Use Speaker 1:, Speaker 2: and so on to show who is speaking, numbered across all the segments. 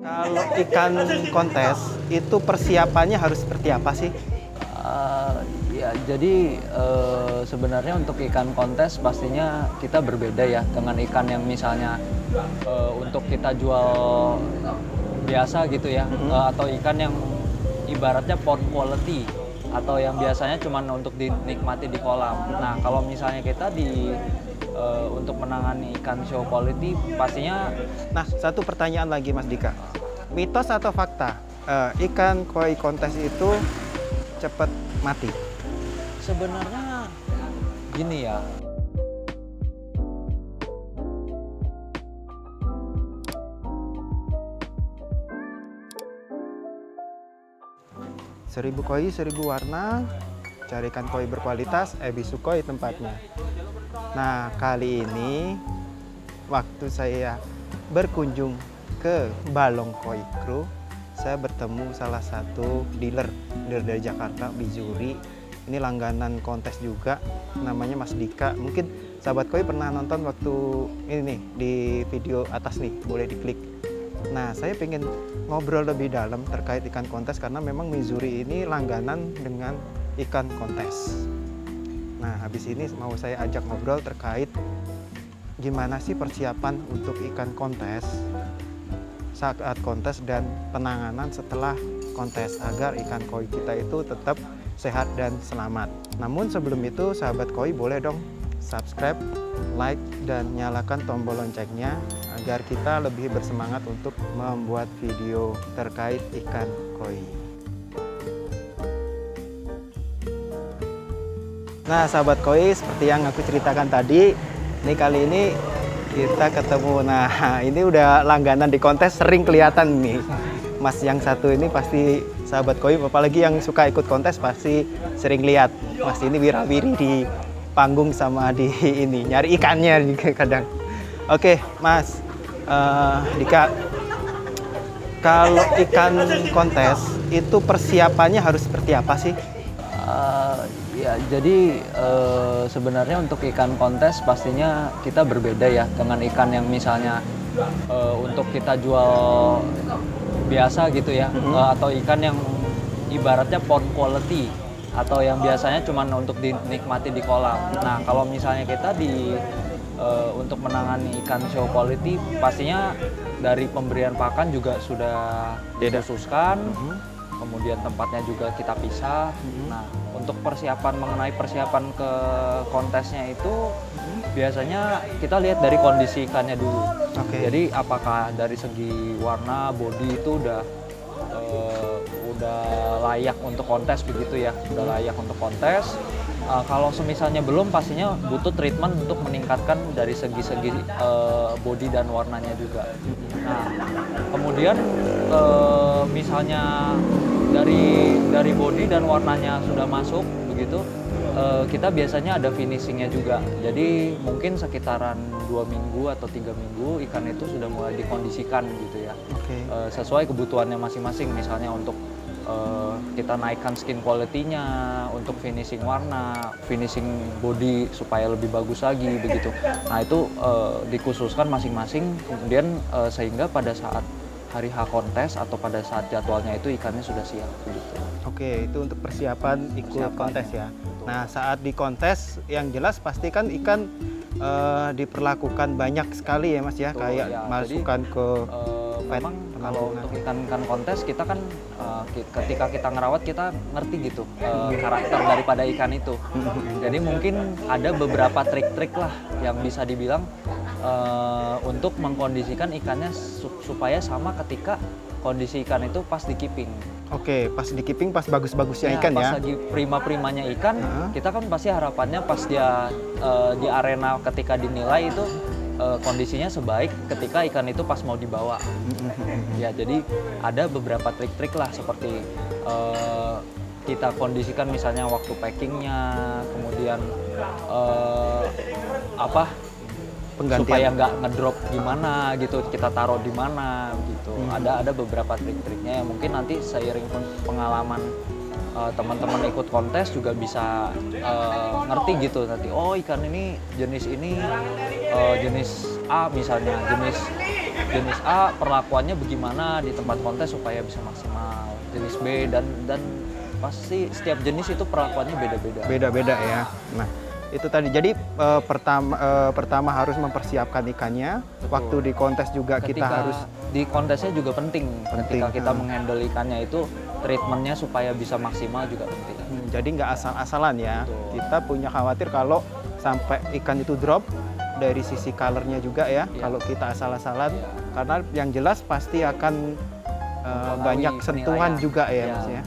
Speaker 1: Kalau ikan kontes itu persiapannya harus seperti apa sih?
Speaker 2: Ya, jadi sebenarnya untuk ikan kontes pastinya kita berbeda ya dengan ikan yang misalnya untuk kita jual biasa gitu ya, atau ikan yang ibaratnya pond quality atau yang biasanya cuma untuk dinikmati di kolam. Nah, kalau misalnya kita untuk menangani ikan show quality pastinya.
Speaker 1: Nah, satu pertanyaan lagi Mas Dika. Mitos atau fakta? Ikan koi kontes itu cepat mati.
Speaker 2: Sebenarnya gini ya,
Speaker 1: 1000 koi 1000 warna, carikan koi berkualitas, Ebisukoi tempatnya. Nah, kali ini waktu saya berkunjung ke Balong Koi Crew, saya bertemu salah satu dealer dari Jakarta, Bizuri. Ini langganan kontes juga, namanya Mas Dika. Mungkin sahabat koi pernah nonton waktu ini nih di video atas nih, boleh diklik. Nah, saya pengen ngobrol lebih dalam terkait ikan kontes karena memang Mizuri ini langganan dengan ikan kontes. Nah, habis ini mau saya ajak ngobrol terkait gimana sih persiapan untuk ikan kontes saat kontes dan penanganan setelah kontes agar ikan koi kita itu tetap sehat dan selamat. Namun sebelum itu sahabat koi boleh dong subscribe, like, dan nyalakan tombol loncengnya agar kita lebih bersemangat untuk membuat video terkait ikan koi. Nah sahabat koi, seperti yang aku ceritakan tadi, kali ini kita ketemu. Nah ini udah langganan di kontes, sering kelihatan nih. Mas yang satu ini pasti sahabat koi, apalagi yang suka ikut kontes pasti sering lihat Mas ini wira-wiri di panggung sama di ini nyari ikannya kadang. Oke Mas Dika, kalau ikan kontes itu persiapannya harus seperti apa sih?
Speaker 2: Ya, jadi sebenarnya untuk ikan kontes pastinya kita berbeda ya dengan ikan yang misalnya untuk kita jual biasa gitu ya, atau ikan yang ibaratnya pond quality atau yang biasanya cuma untuk dinikmati di kolam. Nah, kalau misalnya kita untuk menangani ikan show quality pastinya dari pemberian pakan juga sudah dikhususkan. Kemudian tempatnya juga kita pisah. Nah, untuk mengenai persiapan ke kontesnya itu biasanya kita lihat dari kondisi ikannya dulu. Jadi apakah dari segi warna, body itu udah layak untuk kontes begitu ya, udah layak untuk kontes. Kalau semisalnya belum, pastinya butuh treatment untuk meningkatkan dari segi-segi body dan warnanya juga. Nah, kemudian misalnya dari body dan warnanya sudah masuk begitu, kita biasanya ada finishingnya juga. Jadi mungkin sekitaran 2 minggu atau 3 minggu ikan itu sudah mulai dikondisikan gitu ya. Sesuai kebutuhannya masing-masing, misalnya untuk kita naikkan skin quality-nya, untuk finishing warna, finishing body supaya lebih bagus lagi begitu. Nah itu dikhususkan masing-masing, kemudian sehingga pada saat hari H kontes atau pada saat jadwalnya itu ikannya sudah siap begitu.
Speaker 1: Oke, itu untuk persiapan ikut kontes ya. Nah saat di kontes yang jelas pasti kan ikan diperlakukan banyak sekali ya Mas ya, kayak
Speaker 2: ya,
Speaker 1: masukkan
Speaker 2: jadi,
Speaker 1: ke
Speaker 2: memang kalau untuk ikan kontes kita kan ketika kita ngerawat kita ngerti gitu karakter daripada ikan itu. Jadi mungkin ada beberapa trik-trik lah yang bisa dibilang untuk mengkondisikan ikannya supaya sama ketika kondisi ikan itu pas di keeping.
Speaker 1: Oke, pas di keeping pas bagus-bagusnya ikan
Speaker 2: pas
Speaker 1: ya.
Speaker 2: Pas lagi prima-primanya ikan, kita kan pasti harapannya pas dia di arena ketika dinilai itu kondisinya sebaik ketika ikan itu pas mau dibawa. Ya, jadi ada beberapa trik-trik lah seperti kita kondisikan misalnya waktu packingnya, kemudian supaya nggak ngedrop gimana gitu, kita taruh di mana gitu. Ada beberapa trik-triknya yang mungkin nanti seiring pengalaman teman-teman ikut kontes juga bisa ngerti gitu nanti, oh ikan ini jenis A misalnya, jenis A perlakuannya bagaimana di tempat kontes supaya bisa maksimal. Jenis B dan pasti setiap jenis itu perlakuannya beda-beda.
Speaker 1: Beda-beda ya. Nah, itu tadi. Jadi pertama harus mempersiapkan ikannya.
Speaker 2: Betul.
Speaker 1: Waktu di kontes juga kita harus
Speaker 2: di kontesnya juga penting. Ketika kita
Speaker 1: Hmm.
Speaker 2: menghandle ikannya itu treatmentnya supaya bisa maksimal juga penting.
Speaker 1: jadi nggak asal-asalan ya.
Speaker 2: Betul.
Speaker 1: Kita punya khawatir kalau sampai ikan itu drop dari sisi colornya juga ya.
Speaker 2: Iya.
Speaker 1: Kalau kita asal-asalan,
Speaker 2: Iya.
Speaker 1: karena yang jelas pasti akan
Speaker 2: Mempengaruhi
Speaker 1: banyak sentuhan
Speaker 2: penilaian.
Speaker 1: juga ya,
Speaker 2: Iya.
Speaker 1: Mas ya.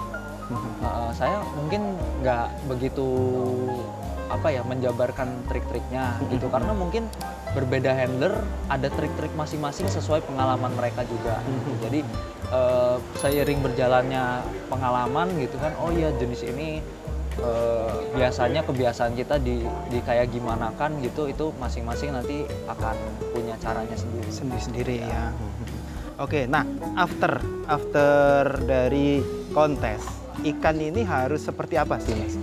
Speaker 2: Saya mungkin nggak begitu menjabarkan trik-triknya gitu, karena mungkin berbeda handler ada trik-trik masing-masing sesuai pengalaman mereka juga gitu. Jadi seiring berjalannya pengalaman gitu kan, oh iya jenis ini biasanya kebiasaan kita di kayak gimana kan gitu, itu masing-masing nanti akan punya caranya sendiri.
Speaker 1: Sendiri-sendiri ya. Oke, nah after dari kontes, ikan ini harus seperti apa sih, Mas?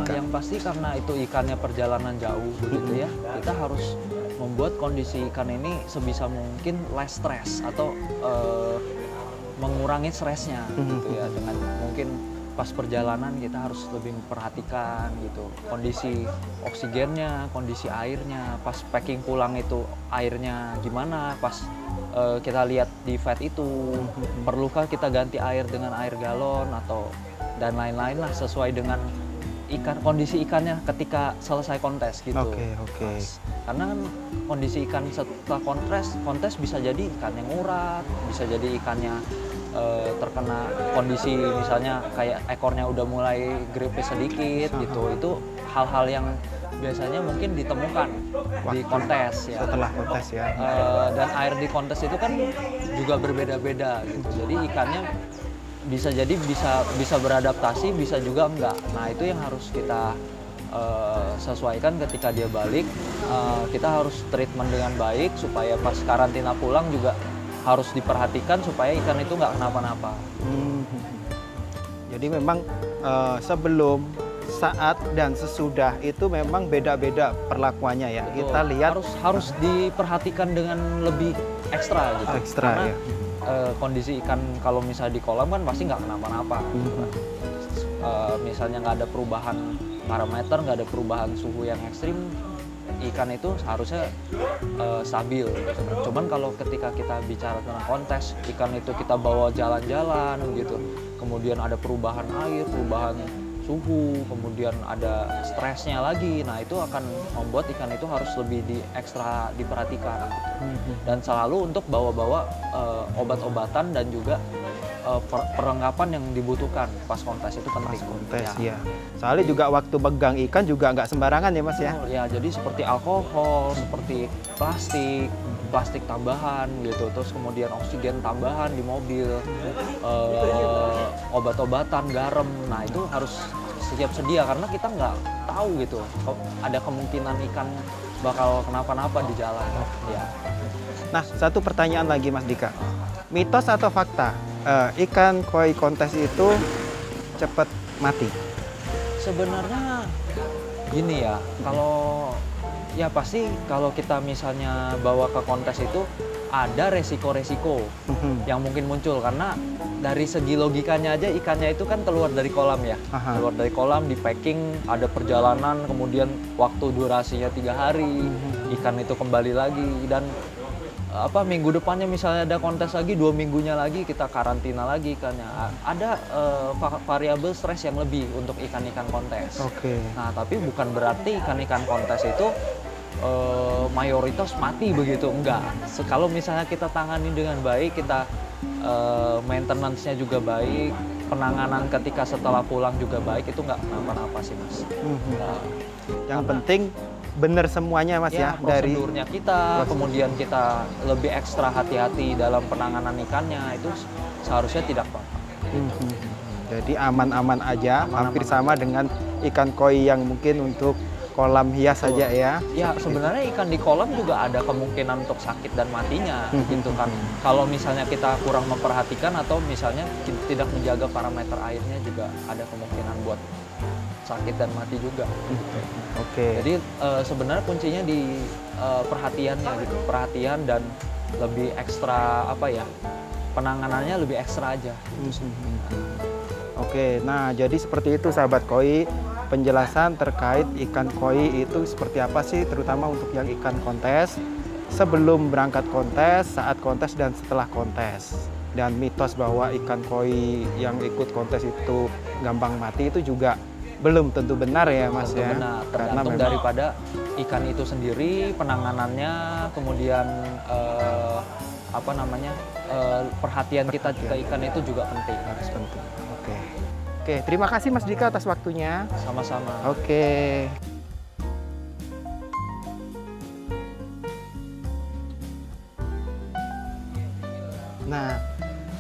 Speaker 2: Yang pasti karena itu ikannya perjalanan jauh begitu ya, kita harus membuat kondisi ikan ini sebisa mungkin less stress atau mengurangi stresnya gitu ya, dengan mungkin pas perjalanan kita harus lebih memperhatikan gitu kondisi oksigennya, kondisi airnya, pas packing pulang itu airnya gimana, pas kita lihat di vet itu perlukah kita ganti air dengan air galon atau dan lain-lain lah, sesuai dengan kondisi ikannya ketika selesai kontes gitu.
Speaker 1: Oke.
Speaker 2: Karena kan kondisi ikan setelah kontes bisa jadi ikannya ngurat, bisa jadi ikannya terkena kondisi misalnya kayak ekornya udah mulai gripis sedikit gitu. Itu hal-hal yang biasanya mungkin ditemukan di kontes ya.
Speaker 1: Setelah kontes ya.
Speaker 2: Dan air di kontes itu kan juga berbeda-beda gitu. Jadi ikannya bisa jadi bisa beradaptasi, bisa juga enggak. Nah, itu yang harus kita sesuaikan ketika dia balik. Kita harus treatment dengan baik supaya pas karantina pulang juga harus diperhatikan supaya ikan itu nggak kenapa-napa.
Speaker 1: Jadi memang sebelum, saat, dan sesudah itu memang beda-beda perlakuannya ya.
Speaker 2: Betul.
Speaker 1: Kita lihat
Speaker 2: harus diperhatikan dengan lebih ekstra gitu.
Speaker 1: Ekstra,
Speaker 2: karena
Speaker 1: ya.
Speaker 2: Kondisi ikan kalau misalnya di kolam kan pasti nggak kenapa-napa. Gitu kan. Misalnya nggak ada perubahan parameter, nggak ada perubahan suhu yang ekstrim, ikan itu harusnya stabil. Cuman kalau ketika kita bicara tentang kontes, ikan itu kita bawa jalan-jalan gitu, kemudian ada perubahan air, perubahan suhu, kemudian ada stresnya lagi. Nah, itu akan membuat ikan itu harus lebih ekstra diperhatikan gitu. Dan selalu untuk bawa-bawa obat-obatan dan juga perlengkapan yang dibutuhkan pas kontes itu penting.
Speaker 1: pas kontes ya. Soalnya juga waktu pegang ikan juga nggak sembarangan ya, Mas ya.
Speaker 2: Ya, jadi seperti alkohol, seperti plastik tambahan gitu, terus kemudian oksigen tambahan di mobil, obat-obatan, garam. Nah, itu harus siap sedia karena kita nggak tahu gitu, ada kemungkinan ikan bakal kenapa-napa di jalan. Ya.
Speaker 1: Nah, satu pertanyaan lagi, Mas Dika. Mitos atau fakta? Ikan koi kontes itu cepat mati?
Speaker 2: Sebenarnya gini ya, ya pasti kalau kita misalnya bawa ke kontes itu ada resiko-resiko yang mungkin muncul karena dari segi logikanya aja ikannya itu kan keluar dari kolam ya. Keluar dari kolam, di packing, ada perjalanan, kemudian waktu durasinya 3 hari, ikan itu kembali lagi, dan minggu depannya misalnya ada kontes lagi, 2 minggunya lagi kita karantina lagi ikannya. Ada variabel stres yang lebih untuk ikan-ikan kontes. Nah, tapi bukan berarti ikan-ikan kontes itu mayoritas mati begitu, enggak. Kalau misalnya kita tangani dengan baik, kita maintenance-nya juga baik, penanganan ketika setelah pulang juga baik, itu enggak kenapa-napa sih, Mas.
Speaker 1: Yang penting benar semuanya, Mas ya, dari
Speaker 2: prosedurnya kita, kemudian kita lebih ekstra hati-hati dalam penanganan ikannya, itu seharusnya tidak apa-apa.
Speaker 1: Jadi aman-aman aja, hampir sama dengan ikan koi yang mungkin untuk kolam hias saja ya.
Speaker 2: Ya, sebenarnya ikan di kolam juga ada kemungkinan untuk sakit dan matinya gitu kan. Kalau misalnya kita kurang memperhatikan atau misalnya tidak menjaga parameter airnya, juga ada kemungkinan buat sakit dan mati juga.
Speaker 1: Oke.
Speaker 2: Jadi sebenarnya kuncinya di perhatiannya gitu, perhatian dan lebih ekstra apa ya, penanganannya lebih ekstra aja.
Speaker 1: Oke, nah jadi seperti itu sahabat koi, penjelasan terkait ikan koi itu seperti apa sih, terutama untuk yang ikan kontes, sebelum berangkat kontes, saat kontes, dan setelah kontes. Dan mitos bahwa ikan koi yang ikut kontes itu gampang mati itu juga belum tentu benar ya Mas
Speaker 2: Tentu
Speaker 1: ya.
Speaker 2: benar,
Speaker 1: Karena
Speaker 2: tergantung
Speaker 1: memang
Speaker 2: daripada ikan itu sendiri, penanganannya, kemudian apa namanya, perhatian kita ke ikan itu juga penting.
Speaker 1: harus penting. Oke. Oke, terima kasih Mas Dika atas waktunya.
Speaker 2: Sama-sama.
Speaker 1: Oke. Nah,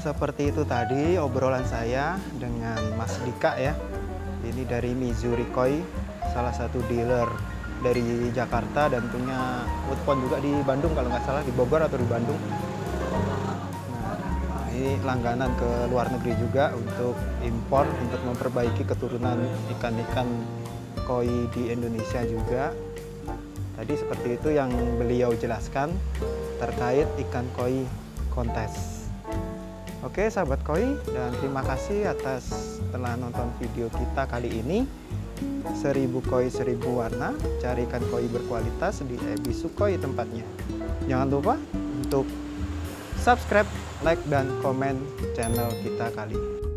Speaker 1: seperti itu tadi obrolan saya dengan Mas Dika ya. Ini dari Mizuri Koi, salah satu dealer dari Jakarta dan punya woodpond juga di Bandung kalau nggak salah, di Bogor atau di Bandung. Nah, ini langganan ke luar negeri juga untuk impor, untuk memperbaiki keturunan ikan-ikan koi di Indonesia juga. Tadi seperti itu yang beliau jelaskan terkait ikan koi kontes. Oke sahabat koi, dan terima kasih atas telah nonton video kita kali ini. 1000 koi 1000 warna, cari ikan koi berkualitas di Ebisukkoi tempatnya. Jangan lupa untuk subscribe, like, dan komen channel kita kali ini.